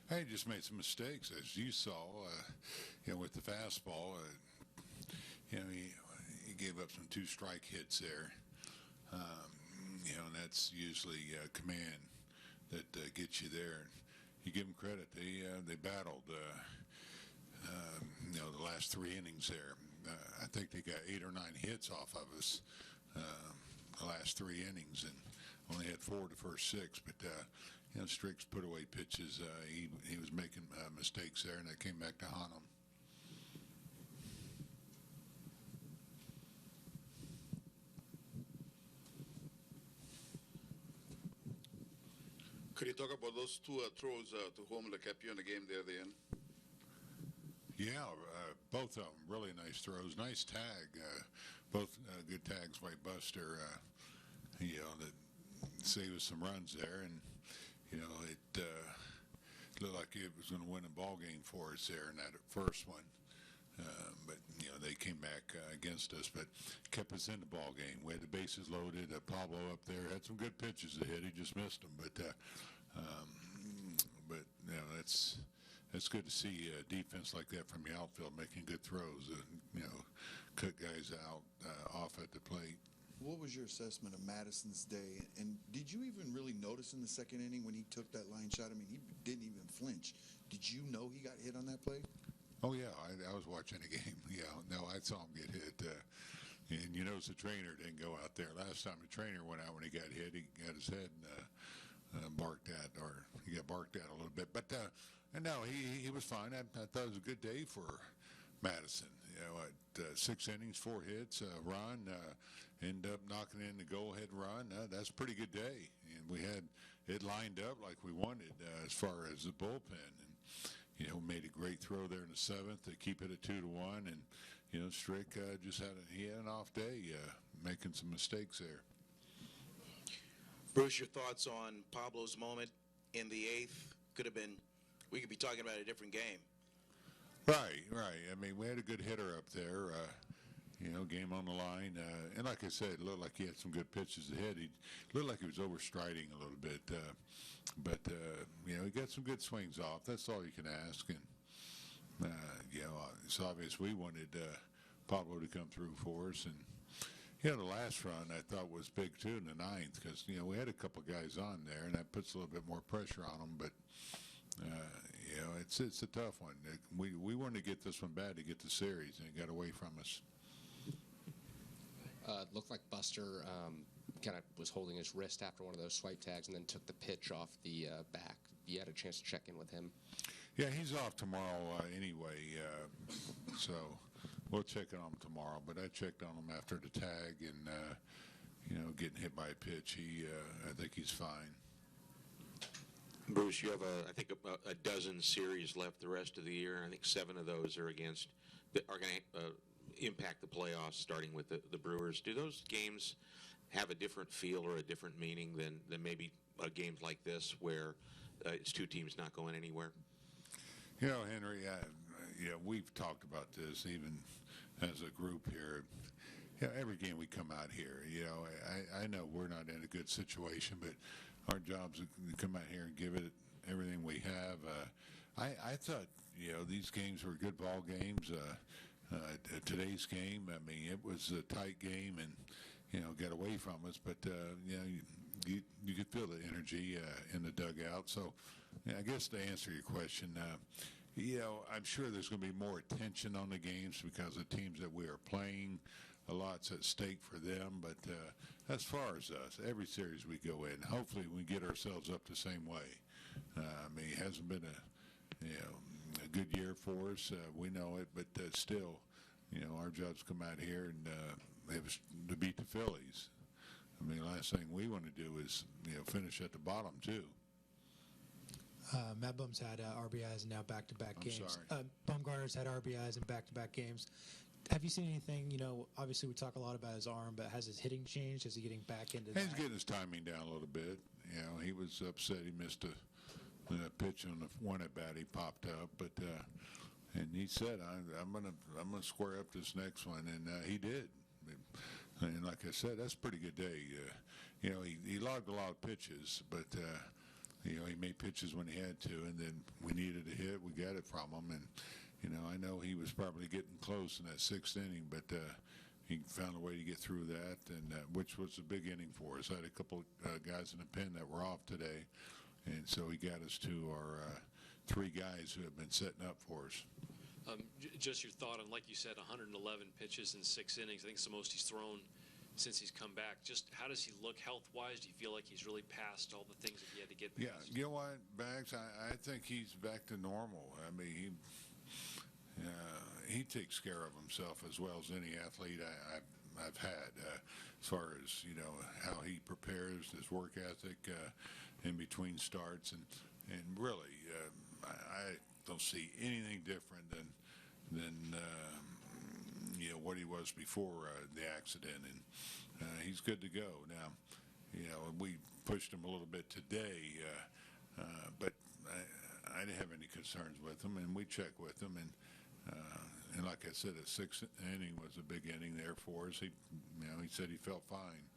He just made some mistakes, as you saw, with the fastball. He gave up some two-strike hits there. And that's usually command that gets you there. You give them credit; they battled. The last 3 innings there. I think they got 8 or 9 hits off of us the last 3 innings, and only had 4 the first 6. But Strick's put away pitches. He was making mistakes there, and that came back to haunt him. Could you talk about those 2 throws to home that kept you in the game there at the end? Yeah, both of them really nice throws. Nice tag. Both good tags by Buster. That saved us some runs there, and it looked like it was going to win a ball game for us there in that first one. But they came back against us, but kept us in the ball game. We had the bases loaded. Pablo up there had some good pitches to hit. He just missed them, but it's good to see defense like that from the outfield making good throws. Cut guys out off at the plate. What was your assessment of Madison's day? And did you even really notice in the second inning when he took that line shot? I mean, he didn't even flinch. Did you know he got hit on that play? Oh, yeah, I was watching the game. Yeah, no, I saw him get hit. And the trainer didn't go out there. Last time the trainer went out when he got hit, he got his head barked at, or he got barked at a little bit. But no, he was fine. I thought it was a good day for Madison. 6 innings, 4 hits, run, end up knocking in the go-ahead run. That's a pretty good day. And we had it lined up like we wanted as far as the bullpen. And we made a great throw there in the 7th to keep it at 2-1. And Strick just had an off day, making some mistakes there. Bruce, your thoughts on Pablo's moment in the 8th? We could be talking about a different game. Right. I mean, we had a good hitter up there, game on the line. And like I said, it looked like he had some good pitches ahead. He looked like he was overstriding a little bit. But he got some good swings off. That's all you can ask. And, it's obvious we wanted Pablo to come through for us. And, the last run I thought was big, too, in the 9th because, we had a couple guys on there, and that puts a little bit more pressure on them. But, it's a tough one. We wanted to get this one bad to get the series, and it got away from us. It looked like Buster kind of was holding his wrist after one of those swipe tags and then took the pitch off the back. You had a chance to check in with him? Yeah, he's off tomorrow anyway, so we'll check on him tomorrow. But I checked on him after the tag, and, getting hit by a pitch, I think he's fine. Bruce, you have I think a dozen series left the rest of the year. I think 7 of those are going to impact the playoffs, starting with the Brewers. Do those games have a different feel or a different meaning than maybe games like this where it's 2 teams not going anywhere? Henry, we've talked about this even as a group here. Every game we come out here, I know we're not in a good situation, but our job's to come out here and give it everything we have. I thought, these games were good ball games. Today's game, I mean, it was a tight game and, got away from us, but, you could feel the energy in the dugout. So I guess to answer your question, I'm sure there's going to be more attention on the games because of the teams that we are playing. A lot's at stake for them, but as far as us, every series we go in, hopefully we get ourselves up the same way. I mean, it hasn't been a good year for us. We know it, but still, our job's come out here and to beat the Phillies. I mean, the last thing we want to do is, finish at the bottom, too. Matt Bum's had RBIs in now back-to-back games. Sorry. Bumgarner's had RBIs in back-to-back games. Have you seen anything, obviously we talk a lot about his arm, but has his hitting changed? Is he getting back into that? He's getting his timing down a little bit. He was upset he missed a pitch on the one at bat he popped up, but and he said, I'm gonna square up this next one, and he did. And like I said, that's a pretty good day. He logged a lot of pitches, but he made pitches when he had to, and then we needed a hit. We got it from him, and I know he was probably getting close in that sixth inning, but he found a way to get through that, and which was a big inning for us. I had a couple guys in the pen that were off today, and so he got us to our three guys who have been setting up for us. Just your thought on, like you said, 111 pitches in 6 innings. I think it's the most he's thrown since he's come back. Just how does he look health-wise? Do you feel like he's really past all the things that he had to get past? Yeah, you know what, Bags? I think he's back to normal. I mean, he takes care of himself as well as any athlete I've had, as far as how he prepares, his work ethic in between starts, and really I don't see anything different than what he was before the accident, and he's good to go now. We pushed him a little bit today, but I didn't have any concerns with him, and we checked with him, and like I said, the sixth inning was a big inning there for us. He said he felt fine.